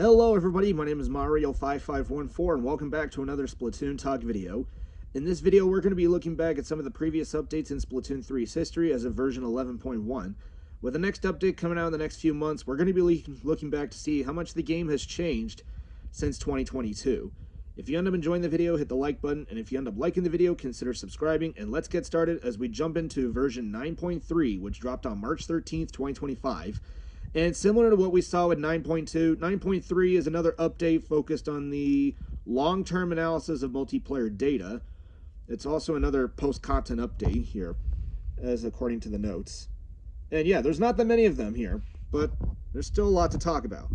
Hello everybody, my name is Mario5514 and welcome back to another Splatoon Talk video. In this video we're going to be looking back at some of the previous updates in Splatoon 3's history as of version 11.1. With the next update coming out in the next few months, we're going to be looking back to see how much the game has changed since 2022. If you end up enjoying the video, hit the like button, and if you end up liking the video, consider subscribing, and let's get started as we jump into version 9.3, which dropped on March 13th, 2025. And similar to what we saw with 9.2, 9.3 is another update focused on the long-term analysis of multiplayer data. It's also another post-content update here, as according to the notes. And yeah, there's not that many of them here, but there's still a lot to talk about.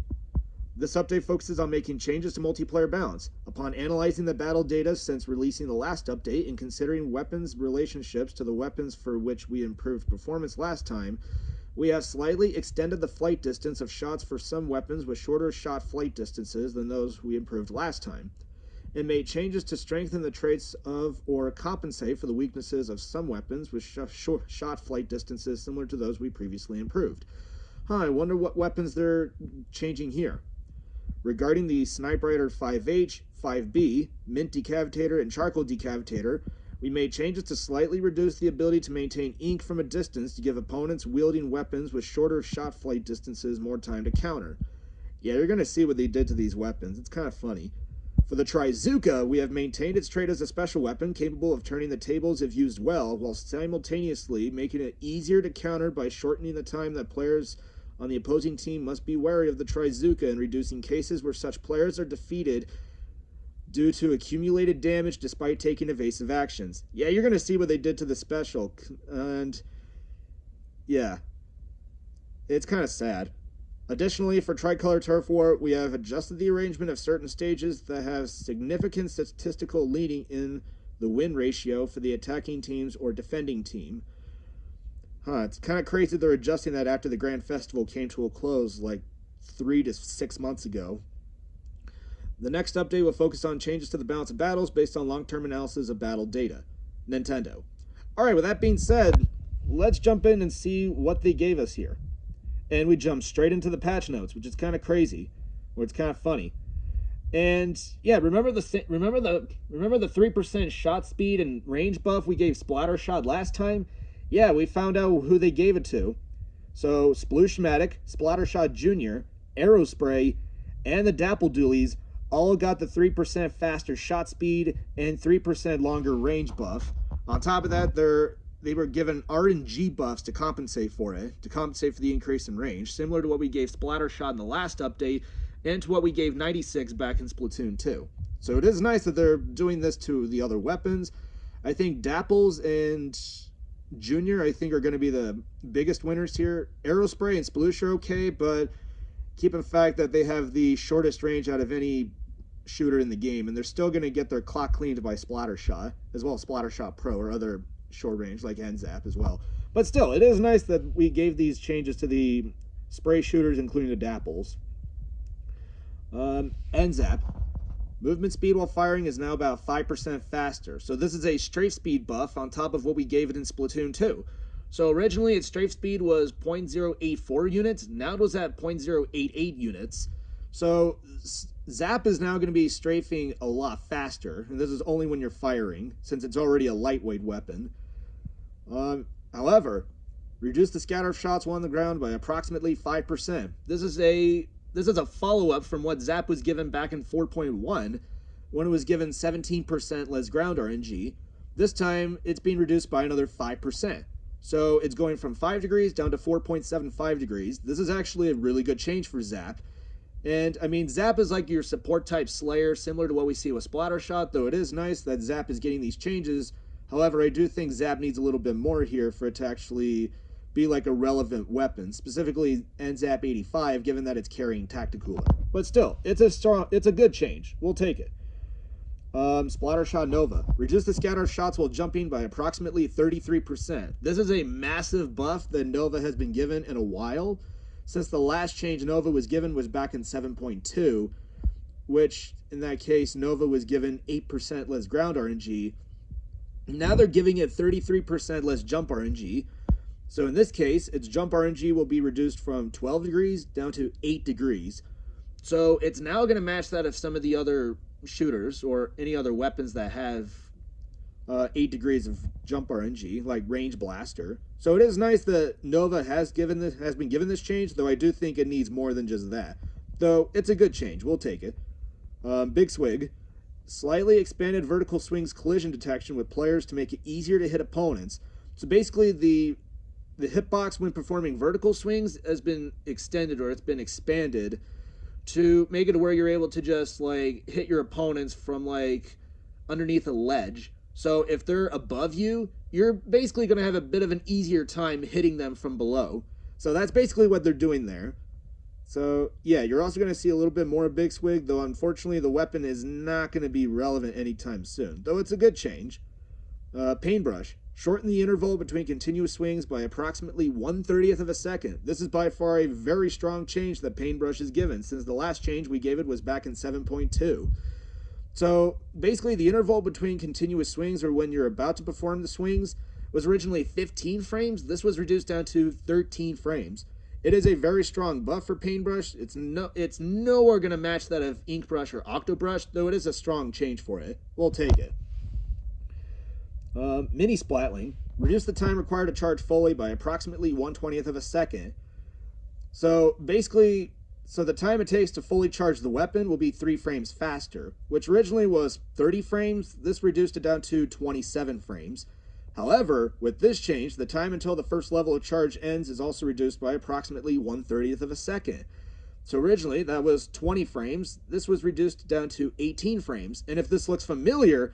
This update focuses on making changes to multiplayer balance. Upon analyzing the battle data since releasing the last update and considering weapons relationships to the weapons for which we improved performance last time, we have slightly extended the flight distance of shots for some weapons with shorter shot flight distances than those we improved last time, and made changes to strengthen the traits of or compensate for the weaknesses of some weapons with short shot flight distances similar to those we previously improved. I wonder what weapons they're changing here. Regarding the Sniper Raider 5H, 5B, Mint Decavitator, and Charcoal Decavitator, we made changes to slightly reduce the ability to maintain ink from a distance to give opponents wielding weapons with shorter shot flight distances more time to counter. Yeah, you're going to see what they did to these weapons. It's kind of funny. For the Trizooka, we have maintained its trait as a special weapon capable of turning the tables if used well, while simultaneously making it easier to counter by shortening the time that players on the opposing team must be wary of the Trizooka and reducing cases where such players are defeated due to accumulated damage despite taking evasive actions. Yeah, you're going to see what they did to the special, and yeah, it's kind of sad. Additionally, for Tricolor Turf War, we have adjusted the arrangement of certain stages that have significant statistical leading in the win ratio for the attacking teams or defending team. It's kind of crazy they're adjusting that after the Grand Festival came to a close like 3 to 6 months ago. The next update will focus on changes to the balance of battles based on long-term analysis of battle data. Nintendo. Alright, with that being said, let's jump in and see what they gave us here. And we jump straight into the patch notes, which is kind of crazy, or it's kind of funny. And yeah, remember the 3% shot speed and range buff we gave Splattershot last time? Yeah, we found out who they gave it to. So, Splooshmatic, Splattershot Jr., Aerospray, and the Dapple Doolies all got the 3% faster shot speed and 3% longer range buff. On top of that, they were given RNG buffs to compensate for it, to compensate for the increase in range, similar to what we gave Splattershot in the last update, and to what we gave 96 back in Splatoon 2. So it is nice that they're doing this to the other weapons. I think Dapples and Junior, I think, are going to be the biggest winners here. Aerospray and Sploosh are okay, but keep in fact that they have the shortest range out of any shooter in the game, and they're still going to get their clock cleaned by Splattershot, as well as Splattershot Pro or other short range like NZAP as well. But still, it is nice that we gave these changes to the spray shooters, including the Dapples. NZAP. Movement speed while firing is now about 5% faster. So this is a strafe speed buff on top of what we gave it in Splatoon 2. So originally its strafe speed was 0.084 units. Now it was at 0.088 units. So Zap is now going to be strafing a lot faster. And this is only when you're firing, since it's already a lightweight weapon. However, reduce the scatter of shots while on the ground by approximately 5%. This is a follow-up from what Zap was given back in 4.1, when it was given 17% less ground RNG. This time, it's being reduced by another 5%. So it's going from 5 degrees down to 4.75 degrees. This is actually a really good change for Zap. And, I mean, Zap is like your support-type Slayer, similar to what we see with Splattershot, though it is nice that Zap is getting these changes. However, I do think Zap needs a little bit more here for it to actually be like a relevant weapon, specifically NZAP 85, given that it's carrying Tacticooler. But still, it's a good change. We'll take it. Splattershot Nova. Reduce the scatter of shots while jumping by approximately 33%. This is a massive buff that Nova has been given in a while, since the last change Nova was given was back in 7.2, which, in that case, Nova was given 8% less ground RNG. Now they're giving it 33% less jump RNG. So in this case, its jump RNG will be reduced from 12 degrees down to 8 degrees. So it's now going to match that of some of the other shooters or any other weapons that have 8 degrees of jump RNG, like range blaster. So it is nice that Nova has been given this change, though I do think it needs more than just that. Though it's a good change, we'll take it. Big Swig, slightly expanded vertical swings collision detection with players to make it easier to hit opponents. So basically, the hitbox when performing vertical swings has been extended, or it's been expanded to make it where you're able to just like hit your opponents from like underneath a ledge. So if they're above you, you're basically going to have a bit of an easier time hitting them from below. So that's basically what they're doing there. So yeah, you're also going to see a little bit more of Big Swig, though unfortunately the weapon is not going to be relevant anytime soon, though it's a good change. Paintbrush, shorten the interval between continuous swings by approximately 1/30th of a second. This is by far a very strong change that Paintbrush has given, since the last change we gave it was back in 7.2. So basically the interval between continuous swings, or when you're about to perform the swings, was originally 15 frames. This was reduced down to 13 frames. It is a very strong buff for Paintbrush. It's nowhere going to match that of Inkbrush or Octobrush, though it is a strong change for it. We'll take it. Mini Splatling, reduce the time required to charge fully by approximately 1/20th of a second. So basically, the time it takes to fully charge the weapon will be 3 frames faster, which originally was 30 frames. This reduced it down to 27 frames. However, with this change, the time until the first level of charge ends is also reduced by approximately 1/30th of a second. So originally, that was 20 frames. This was reduced down to 18 frames. And if this looks familiar,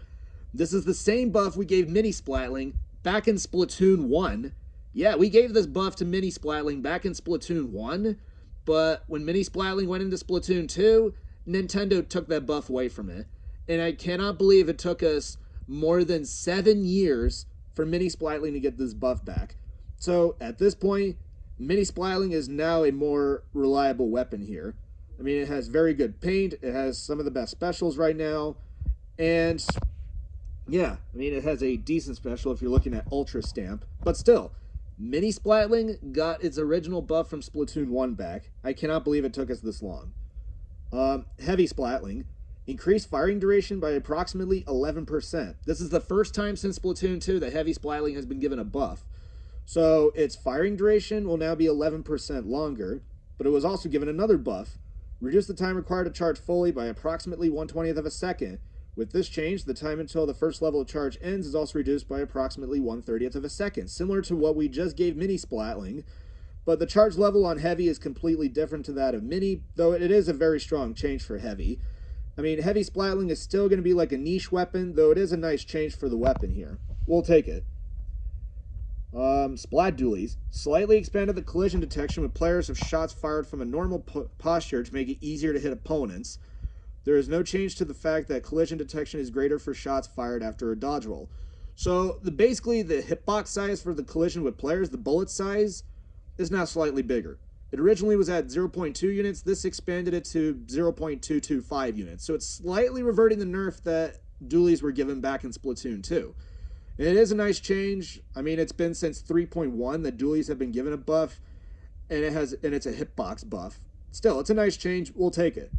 this is the same buff we gave Mini Splatling back in Splatoon 1. Yeah, we gave this buff to Mini Splatling back in Splatoon 1, but when Mini Splatling went into Splatoon 2, Nintendo took that buff away from it. And I cannot believe it took us more than 7 years for Mini Splatling to get this buff back. So at this point, Mini Splatling is now a more reliable weapon here. I mean, it has very good paint, it has some of the best specials right now, and yeah, I mean, it has a decent special if you're looking at Ultra Stamp, but still, Mini Splatling got its original buff from Splatoon 1 back. I cannot believe it took us this long. Heavy Splatling, increased firing duration by approximately 11%. This is the first time since Splatoon 2 that Heavy Splatling has been given a buff. So its firing duration will now be 11% longer, but it was also given another buff. Reduce the time required to charge fully by approximately 1/20th of a second. With this change, the time until the first level of charge ends is also reduced by approximately 1/30th of a second, similar to what we just gave Mini Splatling, but the charge level on Heavy is completely different to that of Mini, though it is a very strong change for Heavy. I mean, Heavy Splatling is still going to be like a niche weapon, though it is a nice change for the weapon here. We'll take it. Splat Dualies, slightly expanded the collision detection with players of shots fired from a normal posture to make it easier to hit opponents. There is no change to the fact that collision detection is greater for shots fired after a dodge roll. So basically the hitbox size for the collision with players, the bullet size, is now slightly bigger. It originally was at 0.2 units. This expanded it to 0.225 units. So it's slightly reverting the nerf that dualies were given back in Splatoon 2. And it is a nice change. I mean, it's been since 3.1 that dualies have been given a buff, and it's a hitbox buff. Still, it's a nice change. We'll take it.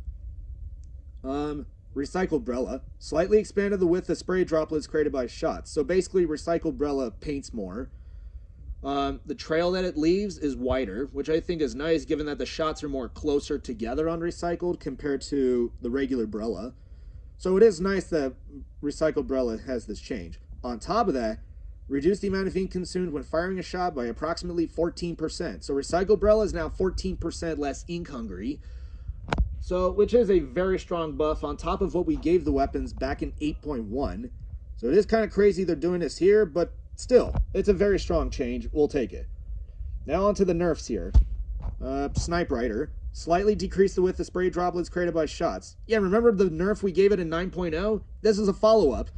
Recycled Brella, slightly expanded the width of spray droplets created by shots. So basically, Recycled Brella paints more. The trail that it leaves is wider, which I think is nice given that the shots are more closer together on Recycled compared to the regular Brella. So it is nice that Recycled Brella has this change. On top of that, reduce the amount of ink consumed when firing a shot by approximately 14%. So Recycled Brella is now 14% less ink hungry. So, which is a very strong buff on top of what we gave the weapons back in 8.1. So it is kind of crazy they're doing this here, but still, it's a very strong change. We'll take it. Now on to the nerfs here. Snipe Rider, slightly decrease the width of spray droplets created by shots. Yeah, remember the nerf we gave it in 9.0? This is a follow-up.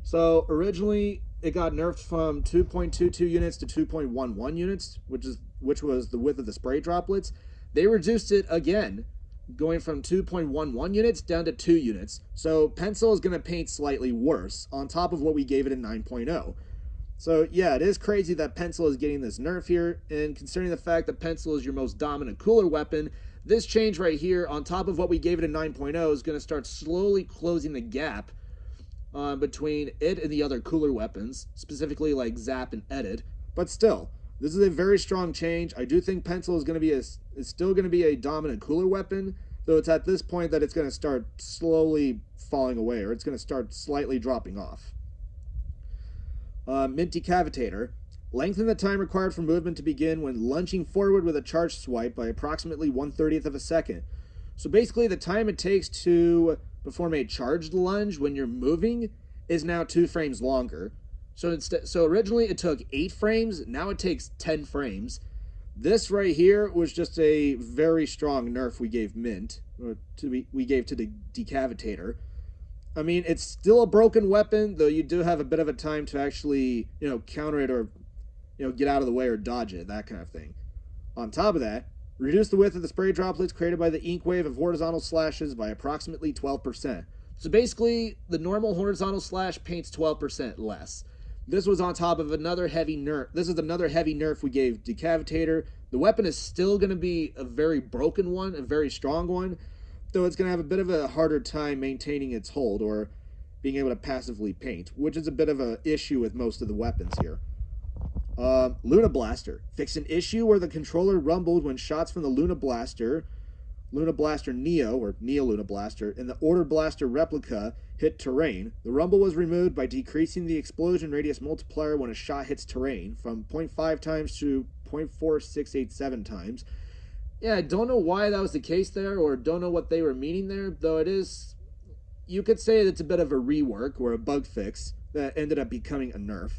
So originally, it got nerfed from 2.22 units to 2.11 units, which was the width of the spray droplets. They reduced it again, going from 2.11 units down to 2 units. So Pencil is going to paint slightly worse on top of what we gave it in 9.0. So yeah, it is crazy that Pencil is getting this nerf here, and considering the fact that Pencil is your most dominant cooler weapon, this change right here, on top of what we gave it in 9.0, is going to start slowly closing the gap between it and the other cooler weapons, specifically like Zap and Edit. But still, this is a very strong change. I do think Pencil is going to be is still going to be a dominant cooler weapon, though it's at this point that it's going to start slowly falling away, or it's going to start slightly dropping off. Mint Decavitator. Lengthen the time required for movement to begin when lunging forward with a charge swipe by approximately 1/30th of a second. So basically, the time it takes to perform a charged lunge when you're moving is now 2 frames longer. So originally it took 8 frames, now it takes 10 frames. This right here was just a very strong nerf we gave Mint, we gave to the Decavitator. I mean, it's still a broken weapon, though you do have a bit of a time to actually, counter it or, get out of the way or dodge it, that kind of thing. On top of that, reduce the width of the spray droplets created by the ink wave of horizontal slashes by approximately 12%. So basically, the normal horizontal slash paints 12% less. This was on top of another heavy nerf. This is another heavy nerf we gave Decavitator. The weapon is still going to be a very broken one, a very strong one, though it's going to have a bit of a harder time maintaining its hold or being able to passively paint, which is a bit of an issue with most of the weapons here. Luna Blaster. Fix an issue where the controller rumbled when shots from the Luna Blaster Neo, or Neo Luna Blaster, and the Order Blaster replica hit terrain. The rumble was removed by decreasing the explosion radius multiplier when a shot hits terrain from 0.5 times to 0.4687 times. Yeah, I don't know why that was the case there, or don't know what they were meaning there, though it is, you could say it's a bit of a rework or a bug fix that ended up becoming a nerf.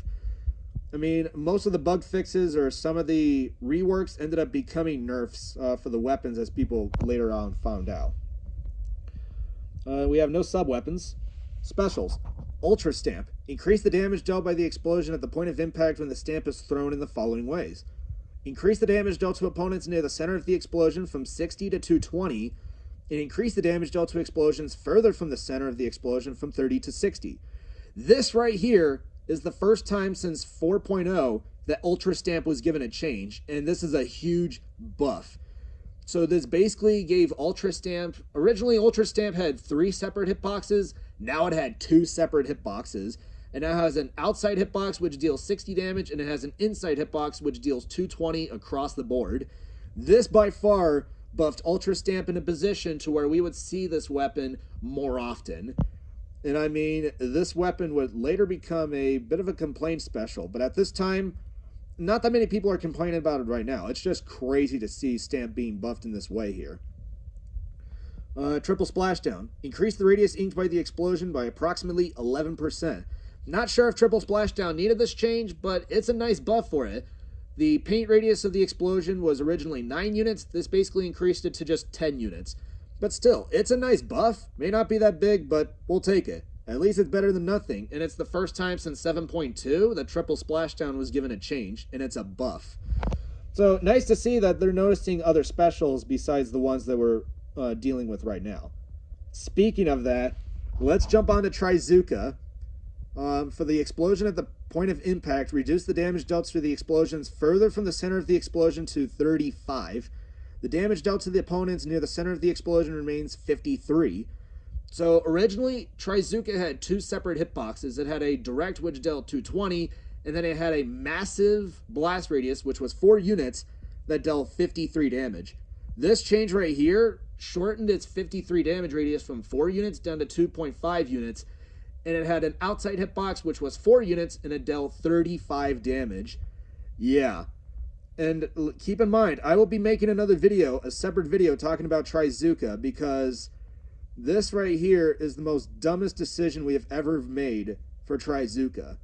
I mean, most of the bug fixes or some of the reworks ended up becoming nerfs for the weapons, as people later on found out. We have no sub-weapons. Specials. Ultra Stamp. Increase the damage dealt by the explosion at the point of impact when the stamp is thrown in the following ways. Increase the damage dealt to opponents near the center of the explosion from 60 to 220, and increase the damage dealt to explosions further from the center of the explosion from 30 to 60. This right here is the first time since 4.0 that Ultra Stamp was given a change, and this is a huge buff. So this basically gave Ultra Stamp, originally Ultra Stamp had 3 separate hitboxes, now it had 2 separate hitboxes, and now has an outside hitbox which deals 60 damage, and it has an inside hitbox which deals 220 across the board. This by far buffed Ultra Stamp in a position to where we would see this weapon more often. And I mean, this weapon would later become a bit of a complaint special, but at this time, not that many people are complaining about it right now. It's just crazy to see Stamp being buffed in this way here. Triple Splashdown. Increase the radius inked by the explosion by approximately 11%. Not sure if Triple Splashdown needed this change, but it's a nice buff for it. The paint radius of the explosion was originally 9 units. This basically increased it to just 10 units. But still, it's a nice buff. May not be that big, but we'll take it. At least it's better than nothing, and it's the first time since 7.2 that Triple Splashdown was given a change, and it's a buff. So, nice to see that they're noticing other specials besides the ones that we're dealing with right now. Speaking of that, let's jump on to Trizooka. For the explosion at the point of impact, reduce the damage dealt to the explosions further from the center of the explosion to 35. The damage dealt to the opponents near the center of the explosion remains 53. So originally, Trizooka had 2 separate hitboxes. It had a direct, which dealt 220, and then it had a massive blast radius, which was 4 units, that dealt 53 damage. This change right here shortened its 53 damage radius from 4 units down to 2.5 units, and it had an outside hitbox, which was 4 units, and it dealt 35 damage. Yeah. And keep in mind, I will be making another video, a separate video, talking about Trizooka, because this right here is the most dumbest decision we have ever made for Trizooka.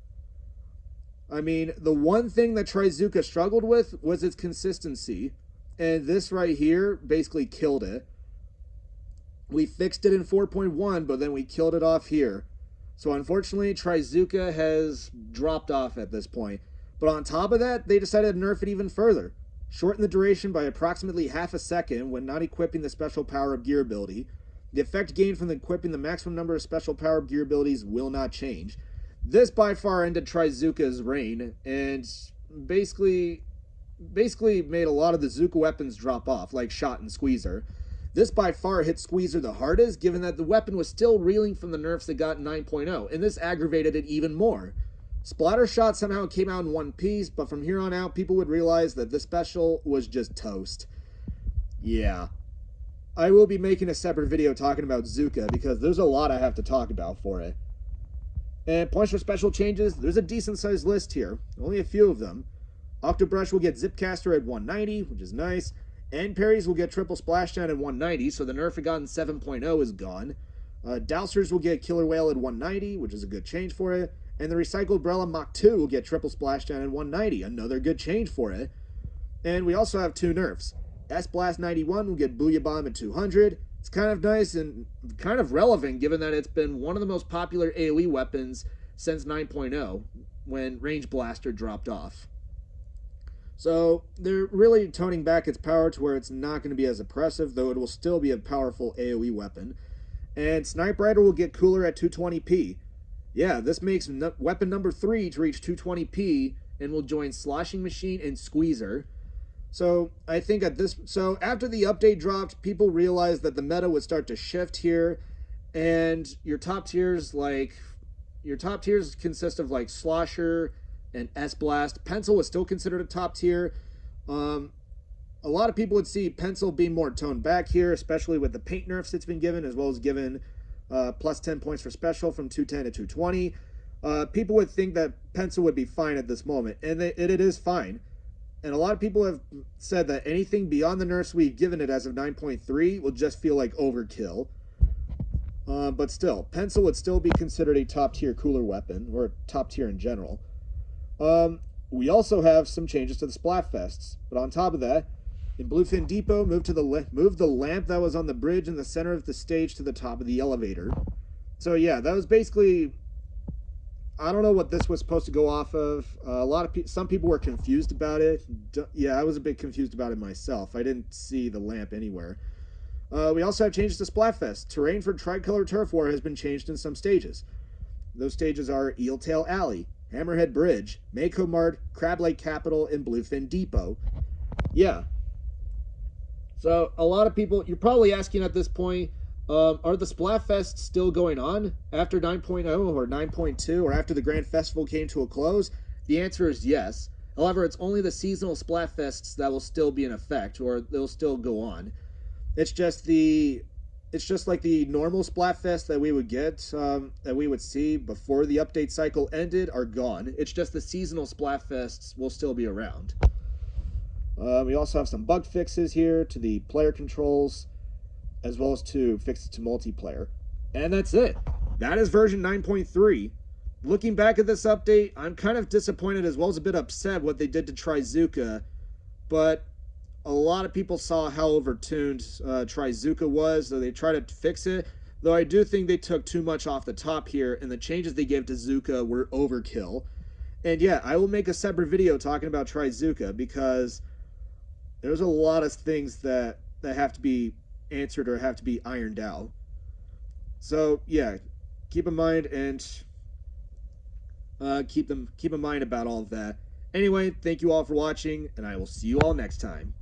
I mean, the one thing that Trizooka struggled with was its consistency, and this right here basically killed it. We fixed it in 4.1, but then we killed it off here. So unfortunately, Trizooka has dropped off at this point. But on top of that, they decided to nerf it even further. Shorten the duration by approximately half a second when not equipping the special power-up gear ability. The effect gained from equipping the maximum number of special power-up gear abilities will not change. This by far ended Trizooka's reign and basically made a lot of the Zuka weapons drop off, like Shot and Squeezer. This by far hit Squeezer the hardest, given that the weapon was still reeling from the nerfs it got in 9.0, and this aggravated it even more. Splatter Shot somehow came out in one piece, but from here on out, people would realize that this special was just toast. Yeah. I will be making a separate video talking about Zuka, because there's a lot I have to talk about for it. And points for special changes, there's a decent sized list here, only a few of them. Octobrush will get Zipcaster at 190, which is nice. And parries will get triple splashdown at 190, so the nerf it got in 7.0 is gone. Dowsers will get Killer Whale at 190, which is a good change for it. And the Recycled Brella Mach 2 will get triple splashdown at 190, another good change for it. And we also have two nerfs. S-Blast 91 will get Booyah Bomb at 200. It's kind of nice and kind of relevant given that it's been one of the most popular AoE weapons since 9.0 when Range Blaster dropped off. So they're really toning back its power to where it's not going to be as oppressive, though it will still be a powerful AoE weapon. And Snipe Rider will get cooler at 220p. Yeah, this makes weapon number 3 to reach 220p and will join Sloshing Machine and Squeezer. So I think after the update dropped, people realized that the meta would start to shift here, and your top tiers consist of like Slosher and S-Blast. Pencil was still considered a top tier. A lot of people would see Pencil being more toned back here, especially with the paint nerfs it's been given, as well as given plus 10 points for special from 210 to 220. People would think that Pencil would be fine at this moment, and it is fine. And a lot of people have said that anything beyond the nerfs we've given it as of 9.3 will just feel like overkill. But still, Pencil would still be considered a top-tier cooler weapon, or top tier in general. We also have some changes to the Splatfests. But on top of that, in Bluefin Depot, move the lamp that was on the bridge in the center of the stage to the top of the elevator. So yeah, that was basically... I don't know what this was supposed to go off of. Some people were confused about it. Yeah, I was a bit confused about it myself. I didn't see the lamp anywhere. We also have changes to Splatfest. Terrain for Tricolor Turf War has been changed in some stages. Those stages are Eeltail Alley, Hammerhead Bridge, Mako Mart, Crab Lake Capital, and Bluefin Depot. Yeah. So a lot of people, you're probably asking at this point, are the Splatfests still going on after 9.0 or 9.2 or after the Grand Festival came to a close? The answer is yes. However, it's only the seasonal Splatfests that will still be in effect, or they'll still go on. It's just like the normal Splatfest that we would get, that we would see before the update cycle ended, are gone. It's just the seasonal Splatfests will still be around. We also have some bug fixes here to the player controls, as well as to fixes to multiplayer. And that's it. That is version 9.3. Looking back at this update, I'm kind of disappointed as well as a bit upset what they did to Trizooka, but a lot of people saw how overtuned Trizooka was, so they tried to fix it, though I do think they took too much off the top here, and the changes they gave to Zuka were overkill. And yeah, I will make a separate video talking about Trizooka, because there's a lot of things that have to be answered or have to be ironed out. So yeah, keep in mind and keep in mind about all of that. Anyway, thank you all for watching, and I will see you all next time.